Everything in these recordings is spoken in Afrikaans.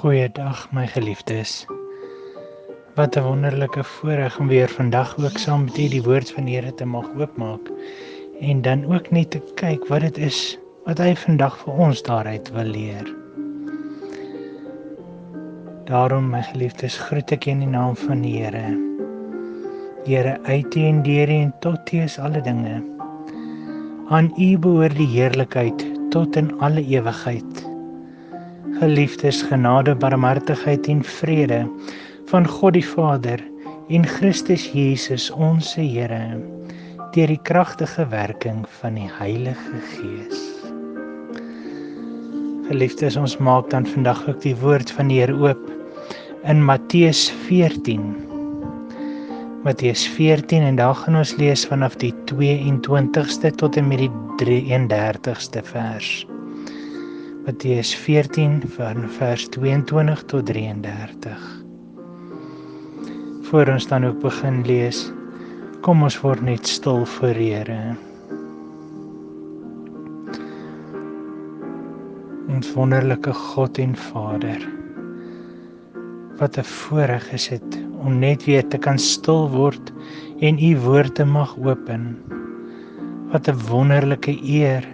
Goeiedag my geliefdes. Wat 'n wonderlike voorreg om weer vandag ook saam met u die woord van die Here te mag oopmaak en dan ook net te kyk wat dit is wat hy vandag vir ons daaruit wil leer. Daarom my geliefdes groet ek in die naam van die Here. Here uit u en deur u en tot u is alle dinge. Aan u behoort die heerlikheid tot in alle ewigheid. Geliefdes, genade, barmhartigheid en vrede van God die Vader en Christus Jesus ons Here, deur die kragtige werking van die Heilige Gees. Geliefdes, ons maak dan vandag ook die woord van die Here oop in Matteus 14. Matteus 14 en daar gaan ons lees vanaf die 22ste tot en met die 33ste vers. Matteus 14 van vers 22 tot 33. Voor ons dan ook begin lees, kom ons word net stil voor die Here. Ons wonderlike God en Vader, wat 'n voorreg is dit om net weer te kan stil word en u woord te mag open. Wat 'n wonderlike eer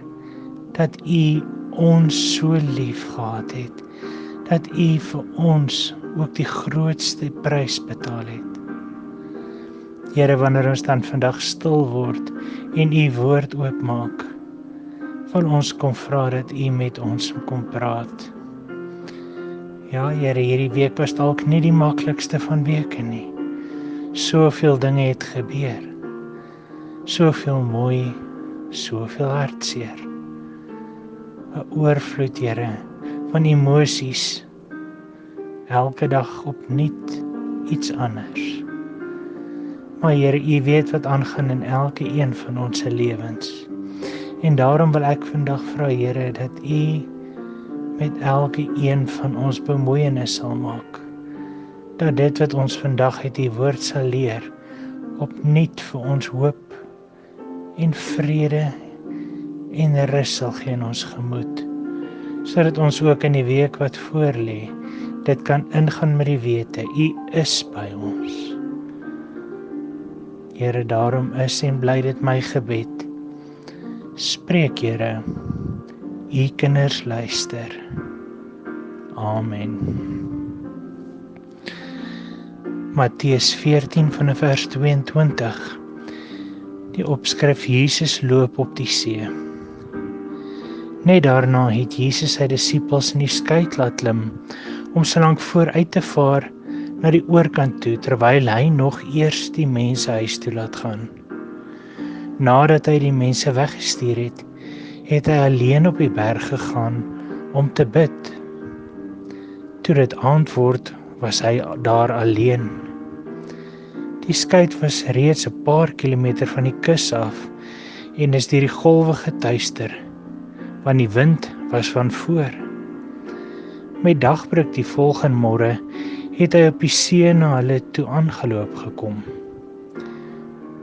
dat u ons so lief gehad het, dat u vir ons ook die grootste prys betaal het. Here, wanneer ons dan vandag stil word en u woord oopmaak, wil ons kom vra dat u met ons kom praat. Ja, Here, hierdie week was dalk nie die maklikste van weke nie. Soveel dinge het gebeur. Soveel mooi, soveel hartseer. 'n Oorvloed, Here, van emosies. Elke dag opnuut iets anders. Maar Here, u weet wat aangaan in elke een van ons lewens. En daarom wil ek vandag vra, Here, dat u met elke een van ons bemoeienis sal maak. Dat dit wat ons vandag uit die woord sal leer, opnuut vir ons hoop en vrede en rus sal gee in ons gemoed, sodat ons ook in die week wat voorlê, dit kan ingaan met die wete, u is by ons. Here, daarom is en bly dit my gebed. Spreek, Here, u kinders luister. Amen. Matteus 14 van vers 22. Die opskrif: Jesus loop op die see. Net daarna het Jesus sy disippels in die skei laat klim om solank vooruit te vaar na die oorkant toe, terwyl hy nog eers die mense huis toe laat gaan. Nadat hy die mense weggestuur het, het hy alleen op die berg gegaan om te bid. Toe dit aand word, was hy daar alleen. Die skei was reeds 'n paar kilometer van die kus af en is deur die golwe getuister, want die wind was van voor. Met dagbreek die volgende môre het hy op die see na hulle toe aangeloop gekom.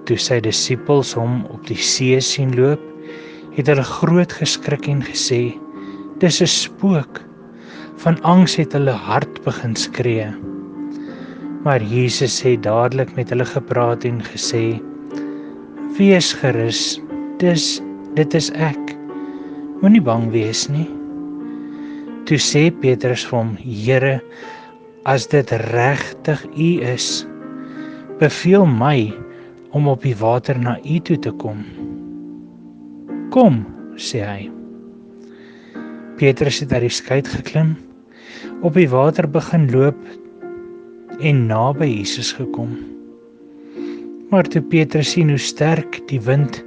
Toe sy disippels hom op die see sien loop, het hulle groot geskrik en gesê, "Dis 'n spook." Van angs het hulle hard begin skree. Maar Jesus het dadelik met hulle gepraat en gesê, "Wees gerus, dit is ek. Moenie bang wees nie." Toe sê Petrus vir hom, "Here, as dit regtig u is, beveel my om op die water na u toe te kom." "Kom," sê hy. Petrus het uit die skei geklim, op die water begin loop en naby Jesus gekom. Maar toe Petrus sien hoe sterk die wind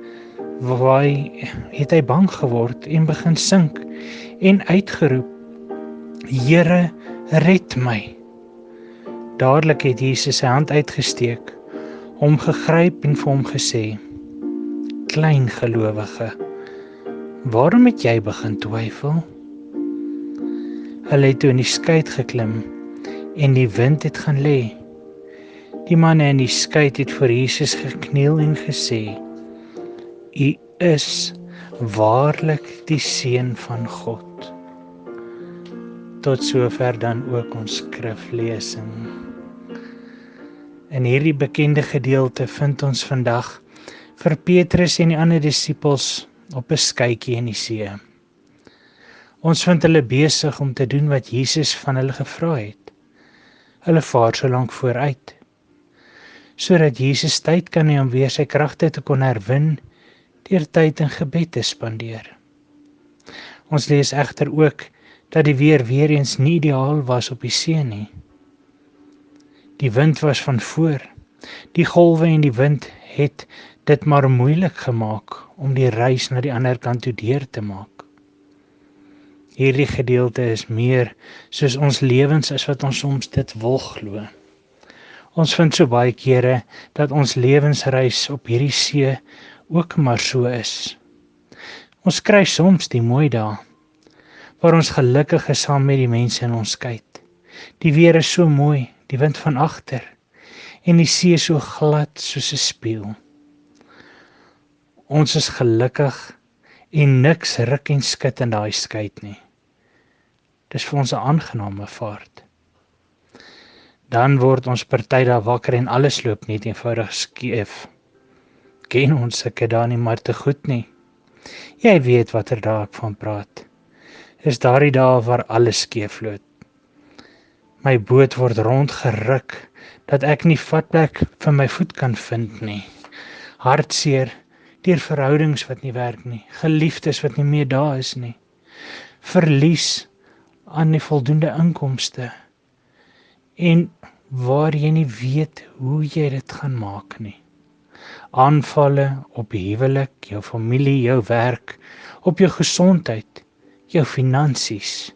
waai, het hy bang geword en begin sink en uitgeroep, "Here, red my." Dadelik het Jesus sy hand uitgesteek, hom gegryp en vir hom gesê, "Klein gelowige, waarom het jy begin twyfel?" Hulle het toe in die skei geklim en die wind het gaan lê. Die manne in die skei het voor Jesus gekniel en gesê, "U is waarlik die Seun van God." Tot sover dan ook ons skriflesing. In hierdie bekende gedeelte vind ons vandag vir Petrus en die ander disippels op 'n skytjie in die see. Ons vind hulle besig om te doen wat Jesus van hulle gevra het. Hulle vaar so lank vooruit, sodat Jesus tyd kan hê om weer sy kragte te kon herwin deur tyd in gebed te spandeer. Ons lees egter ook dat die weer eens nie ideaal was op die see nie. Die wind was van voor. Die golwe en die wind het dit maar moeilik gemaak om die reis na die ander kant toe deur te maak. Hierdie gedeelte is meer soos ons lewens as wat ons soms dit wil glo. Ons vind so baie kere dat ons lewensreis op hierdie see ook maar so is. Ons kry soms die mooi dae, waar ons gelukkig is saam met die mense in ons kyk. Die weer is so mooi, die wind van agter, en die see so glad soos 'n spieël. Ons is gelukkig en niks ruk en skud in daai skyt nie. Dis vir ons 'n aangename vaart. Dan word ons party daar wakker en alles loop net eenvoudig skeef. Ken ons sulke dae nie maar te goed nie. Jy weet watter dae ek van praat. Is daardie dae waar alles skeef loop. My boot word rondgeruk, dat ek nie vatplek vir my voet kan vind nie. Hartseer, deur verhoudings wat nie werk nie, geliefdes wat nie meer daar is nie, verlies aan die voldoende inkomste, en waar jy nie weet hoe jy dit gaan maak nie. Aanvalle op huwelik, jou familie, jou werk, op jou gesondheid, jou finansies,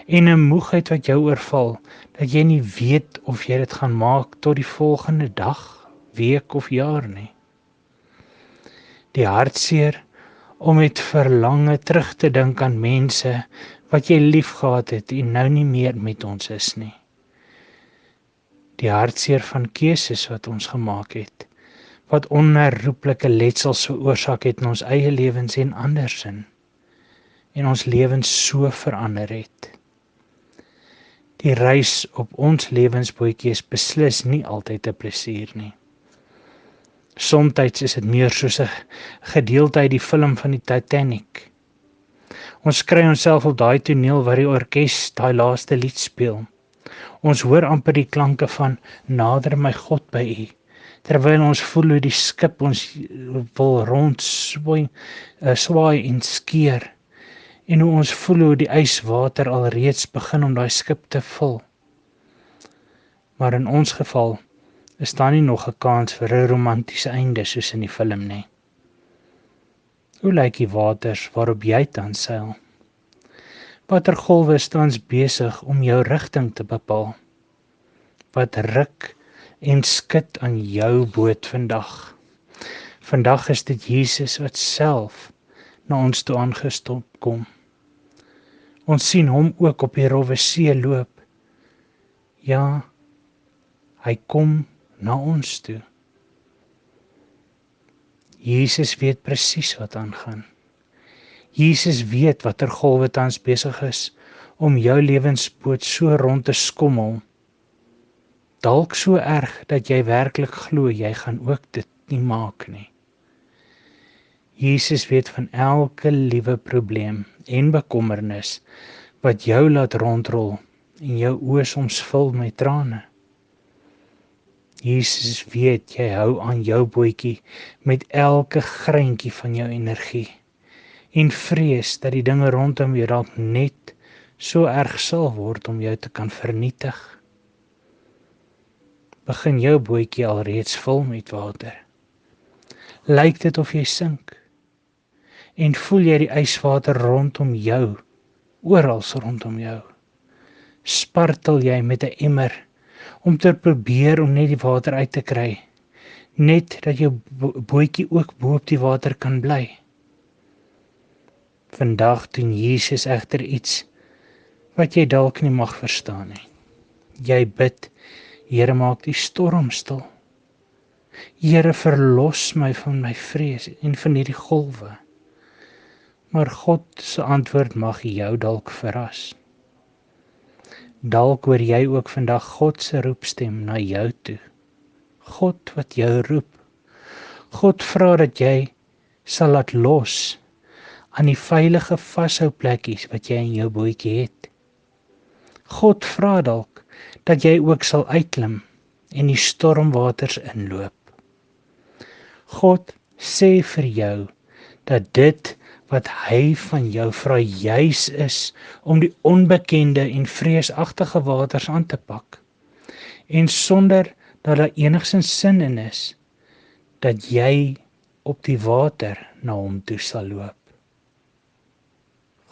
en 'n moegheid wat jou oorval, dat jy nie weet of jy dit gaan maak tot die volgende dag, week of jaar nie. Die hartseer om met verlange terug te dink aan mense wat jy lief gehad het en nou nie meer met ons is nie. Die hartseer van keuses wat ons gemaak het, wat onherroepelike letsels veroorsaak het in ons eie lewens en andersin, en ons lewens so verander het. Die reis op ons lewensbootjie is beslis nie altyd 'n plesier nie. Somtyds is dit meer soos 'n gedeelte uit die film van die Titanic. Ons kry onsself op daai toneel waar die orkes daai laaste lied speel. Ons hoor amper die klanke van "Nader my God by U", terwyl ons voel hoe die skip ons wil rondswaai en skeer, en hoe ons voel hoe die yswater alreeds begin om daai skip te vul. Maar in ons geval is daar nie nog 'n kans vir 'n romantiese einde soos in die film nie. Hoe lyk die waters waarop jy tans seil? Watter golwe is tans besig om jou rigting te bepaal? Wat ruk en skud aan jou boot vandag? Vandag is dit Jesus wat self na ons toe aangestop kom. Ons sien hom ook op die rowwe see loop. Ja, hy kom na ons toe. Jesus weet presies wat aangaan. Jesus weet watter golwe tans besig is om jou lewensboot so rond te skommel. Dalk so erg dat jy werklik glo jy gaan ook dit nie maak nie. Jesus weet van elke liewe probleem en bekommernis wat jou laat rondrol en jou oë soms vul met trane. Jesus weet jy hou aan jou bootjie met elke greintjie van jou energie en vrees dat die dinge rondom jou dalk net so erg sal word om jou te kan vernietig. Begin jou bootjie alreeds vul met water? Lyk dit of jy sink? En voel jy die yswater rondom jou, oral rondom jou? Spartel jy met 'n emmer om te probeer om net die water uit te kry, net dat jou bootjie ook bo op die water kan bly? Vandag doen Jesus egter iets wat jy dalk nie mag verstaan nie. Jy bid, Here, maak die storm stil. Here, verlos my van my vrees en van hierdie golwe. Maar God se antwoord mag jou dalk verras. Dalk hoor jy ook vandag God se roepstem na jou toe. God wat jou roep. God vra dat jy sal laat los aan die veilige vashouplekkies wat jy in jou bootjie het. God vra dalk dat jy ook sal uitklim en die stormwaters inloop. God sê vir jou dat dit wat hy van jou vra juis is om die onbekende en vreesagtige waters aan te pak. En sonder dat daar enigsins sin in is, dat jy op die water na hom toe sal loop.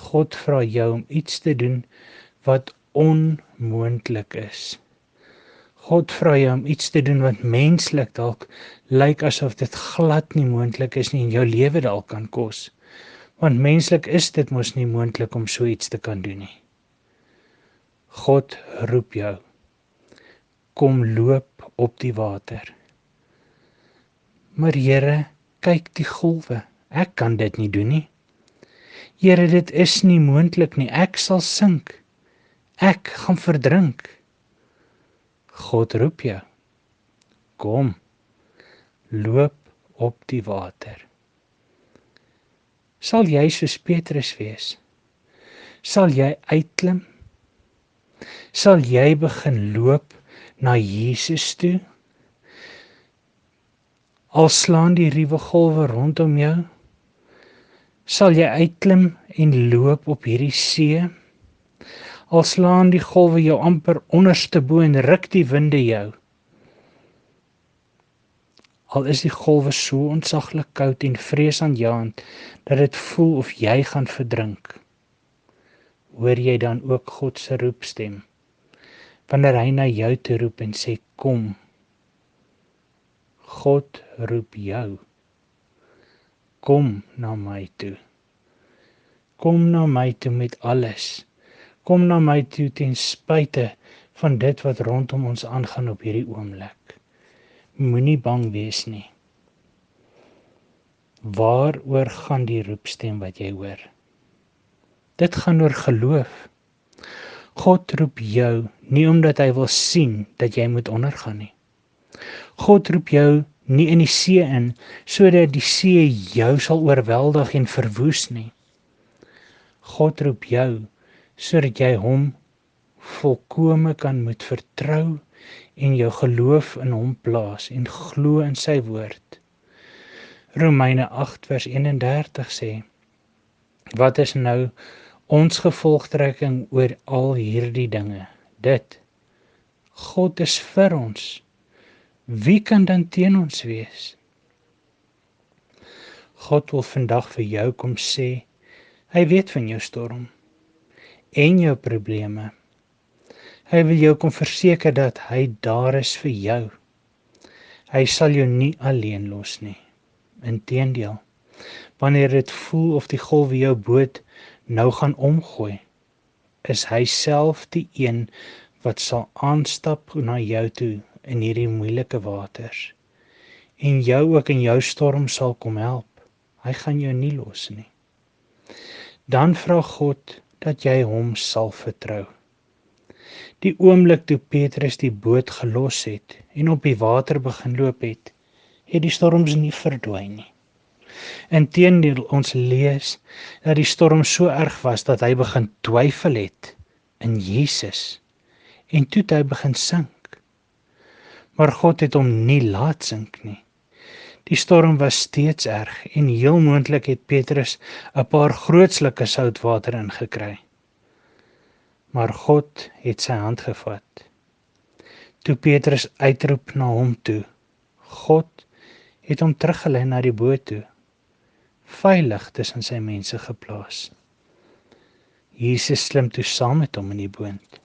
God vra jou om iets te doen wat onmoontlik is. God vra jou om iets te doen wat menslik dalk lyk asof dit glad nie moontlik is nie en jou lewe dalk kan kos. Want menslik is dit mos nie moontlik om so iets te kan doen nie. God roep jou. Kom loop op die water. Maar Here, kyk die golwe. Ek kan dit nie doen nie. Here, dit is nie moontlik nie. Ek sal sink. Ek gaan verdrink. God roep jou. Kom, loop op die water. Sal jy soos Petrus wees? Sal jy uitklim? Sal jy begin loop na Jesus toe? Al slaan die ruwe golwe rondom jou, sal jy uitklim en loop op hierdie see? Al slaan die golwe jou amper onderste bo en ruk die winde jou. Al is die golwe so ontsaglik koud en vreesaanjaend dat dit voel of jy gaan verdrink. Hoor jy dan ook God se roepstem, wanneer hy na jou toe roep en sê, kom. God roep jou. Kom na my toe. Kom na my toe met alles. Kom na my toe ten spyte van dit wat rondom ons aangaan op hierdie oomblik. Moenie bang wees nie. Waaroor gaan die roepstem wat jy hoor? Dit gaan oor geloof. God roep jou nie omdat hy wil sien dat jy moet ondergaan nie. God roep jou nie in die see in, sodat die see jou sal oorweldig en verwoes nie. God roep jou, sodat jy hom volkome kan moet vertrou en jou geloof in hom plaas en glo in sy woord. Romeine 8 vers 31 sê, wat is nou ons gevolgtrekking oor al hierdie dinge? Dit, God is vir ons. Wie kan dan teen ons wees? God wil vandag vir jou kom sê, hy weet van jou storm en jou probleme. Hy wil jou kom verseker dat hy daar is vir jou. Hy sal jou nie alleen los nie. Inteendeel, wanneer dit voel of die golwe jou boot nou gaan omgooi, is hy self die een wat sal aanstap na jou toe in hierdie moeilike waters, en jou ook in jou storm sal kom help. Hy gaan jou nie los nie. Dan vra God dat jy hom sal vertrou. Die oomblik toe Petrus die boot gelos het en op die water begin loop het, het die storms nie verdwyn nie. Inteendeel, ons lees dat die storm so erg was dat hy begin twyfel het in Jesus, en toe het hy begin sink. Maar God het hom nie laat sink nie. Die storm was steeds erg en heel moontlik het Petrus 'n paar groot slukke soutwater ingekry. Maar God het sy hand gevat. Toe Petrus uitroep na hom toe, God het hom teruggelei na die boot toe, veilig tussen sy mense geplaas. Jesus klim toe saam met hom in die boot.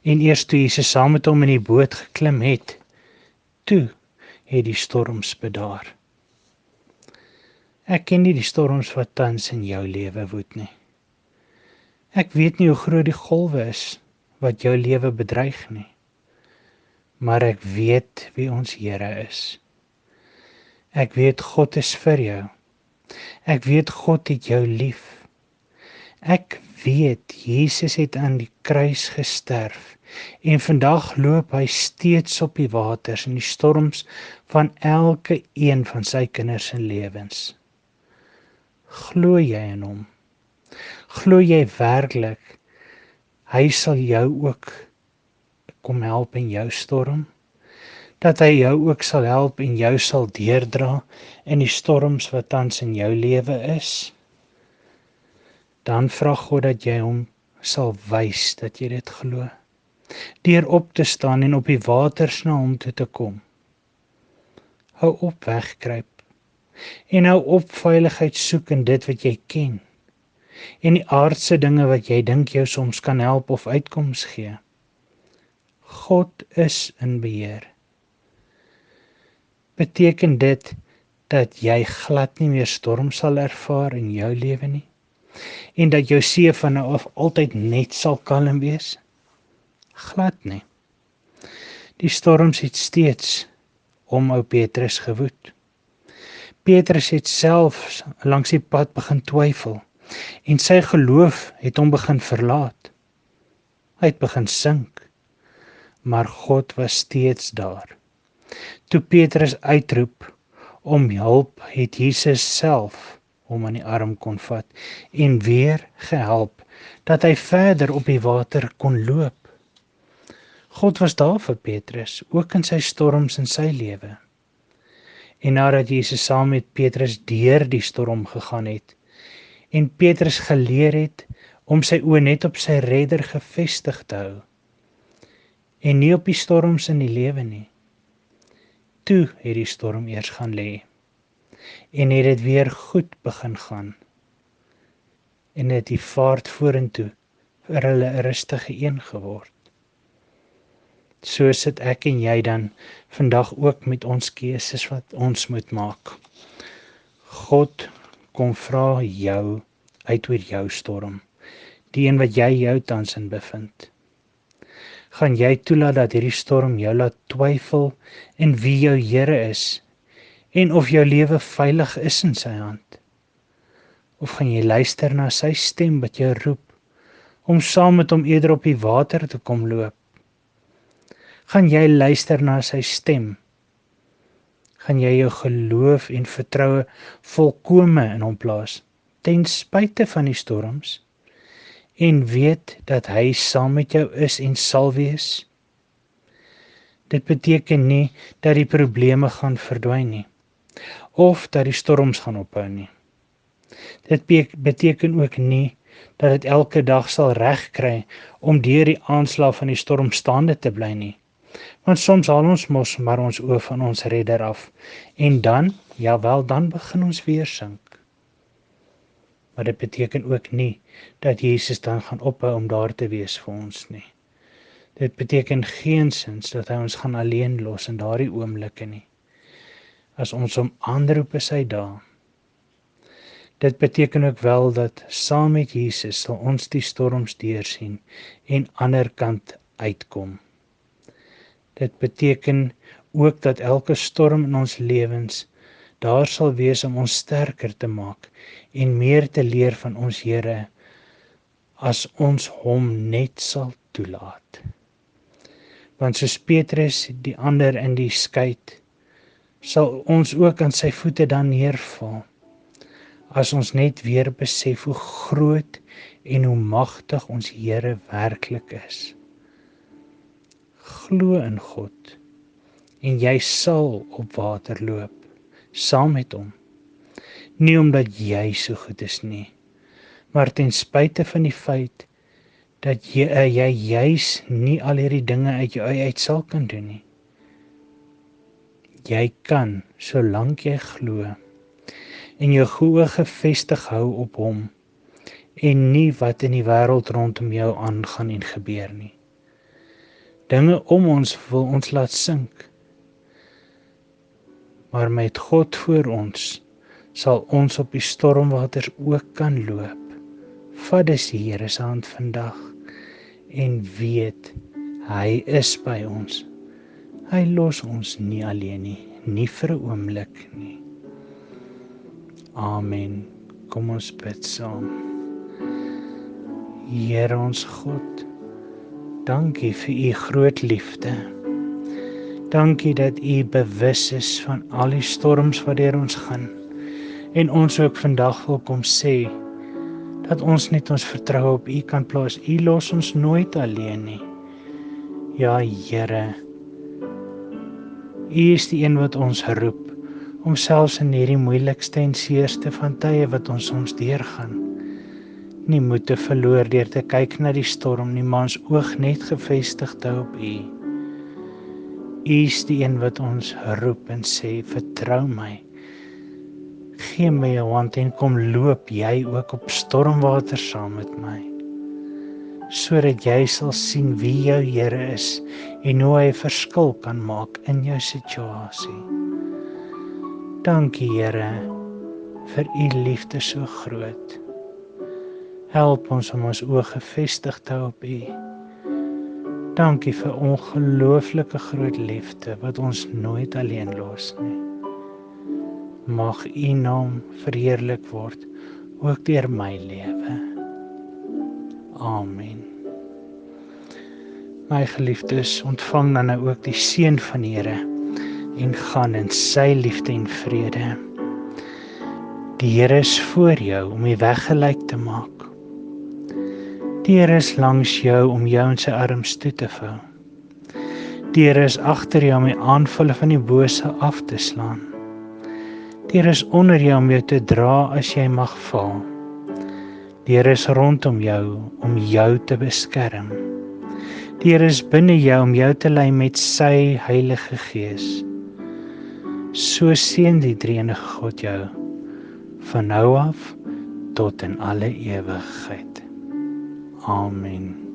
En eers toe Jesus saam met hom in die boot geklim het, toe het die storms bedaar. Ek ken nie die storms wat tans in jou lewe woed nie. Ek weet nie hoe groot die golwe is wat jou lewe bedreig nie. Maar ek weet wie ons Here is. Ek weet God is vir jou. Ek weet God het jou lief. Ek weet, Jesus het aan die kruis gesterf en vandag loop hy steeds op die waters en die storms van elke een van sy kinders se lewens. Glo jy in hom? Glo jy werklik hy sal jou ook kom help in jou storm? Dat hy jou ook sal help en jou sal deurdra in die storms wat tans in jou lewe is? Dan vra God dat jy hom sal wys dat jy dit glo. Deur op te staan en op die waters na hom toe te kom. Hou op wegkruip en hou op veiligheid soek in dit wat jy ken en die aardse dinge wat jy dink jou soms kan help of uitkoms gee. God is in beheer. Beteken dit dat jy glad nie meer storm sal ervaar in jou lewe nie? En dat jou see van nou af altyd net sal kalm wees? Glad nie. Die storms het steeds om ou Petrus gewoed. Petrus het self langs die pad begin twyfel en sy geloof het hom begin verlaat. Hy het begin sink, maar God was steeds daar. Toe Petrus uitroep om hulp, het Jesus self hom aan die arm kon vat en weer gehelp dat hy verder op die water kon loop. God was daar vir Petrus, ook in sy storms in sy lewe. En nadat Jesus saam met Petrus deur die storm gegaan het en Petrus geleer het om sy oë net op sy Redder gefestig te hou en nie op die storms in die lewe nie, toe het die storm eers gaan lê en het dit weer goed begin gaan en het die vaart vorentoe vir hulle 'n rustige een geword. So sit ek en jy dan vandag ook met ons keuses wat ons moet maak. God kom vra jou uit oor jou storm, die een wat jy jou tans in bevind. Gaan jy toelaat dat hierdie storm jou laat twyfel in wie jou Here is en of jou lewe veilig is in sy hand? Of gaan jy luister na sy stem wat jou roep om saam met hom eerder op die water te kom loop? Gaan jy luister na sy stem? Gaan jy jou geloof en vertroue volkome in hom plaas, ten spyte van die storms, en weet dat hy saam met jou is en sal wees? Dit beteken nie dat die probleme gaan verdwyn nie, of dat die storms gaan ophou nie. Dit beteken ook nie dat dit elke dag sal regkry om deur die aanslag van die storm staande te bly nie. Want soms haal ons mos maar ons oë van ons Redder af en dan, jawel, dan begin ons weer sink. Maar dit beteken ook nie dat Jesus dan gaan ophou om daar te wees vir ons nie. Dit beteken geensins dat hy ons gaan alleen los in daardie oomblikke nie. As ons hom aanroep, is hy daar. Dit beteken ook wel dat saam met Jesus sal ons die storms deursien en ander kant uitkom. Dit beteken ook dat elke storm in ons lewens daar sal wees om ons sterker te maak en meer te leer van ons Here as ons hom net sal toelaat. Want soos Petrus die ander in die skei, sal ons ook aan sy voete dan neerval, as ons net weer besef hoe groot en hoe magtig ons Here werklik is. Glo in God en jy sal op water loop, saam met hom. Nie omdat jy so goed is nie, maar ten spyte van die feit dat jy juis nie al hierdie dinge uit jou eie uit sal kan doen nie. Jy kan, solank jy glo en jou oë gefestig hou op hom en nie wat in die wêreld rondom jou aangaan en gebeur nie. Dinge om ons wil ons laat sink, maar met God voor ons sal ons op die stormwaters ook kan loop. Vat dus die Here se hand vandag en weet, hy is by ons. Hy los ons nie alleen nie, nie vir 'n oomblik nie. Amen. Kom ons bid saam. Here ons God, dankie vir u groot liefde. Dankie dat u bewus is van al die storms wat deur ons gaan. En ons ook vandag wil kom sê, dat ons net ons vertroue op u kan plaas. U los ons nooit alleen nie. Ja, Here, u is die een wat ons roep, om selfs in hierdie moeilikste en seerste van tye wat ons soms deurgaan, nie moed te verloor deur te kyk na die storm nie, maar ons oog net gefestig te hou op u. U is die een wat ons roep en sê, vertrou my. Gee my jou hand en kom loop jy ook op stormwater saam met my, sodat jy sal sien wie jou Here is en hoe hy 'n verskil kan maak in jou situasie. Dankie Here vir u liefde so groot. Help ons om ons oë gefestig te hou op u. Dankie vir ongelooflike groot liefde wat ons nooit alleen los nie. Mag u naam verheerlik word, ook deur my lewe. Amen. My geliefdes, ontvang dan nou ook die seën van die Here en gaan in sy liefde en vrede. Die Here is voor jou om die weg gelyk te maak. Die Here is langs jou om jou in sy arms toe te vou. Die Here is agter jou om die aanvalle van die bose af te slaan. Die Here is onder jou om jou te dra as jy mag val. Die Here is rondom jou om jou te beskerm. Die Here is binne jou om jou te lei met sy Heilige Gees. So seën die Drie-enige God jou, van nou af tot in alle ewigheid. Amen.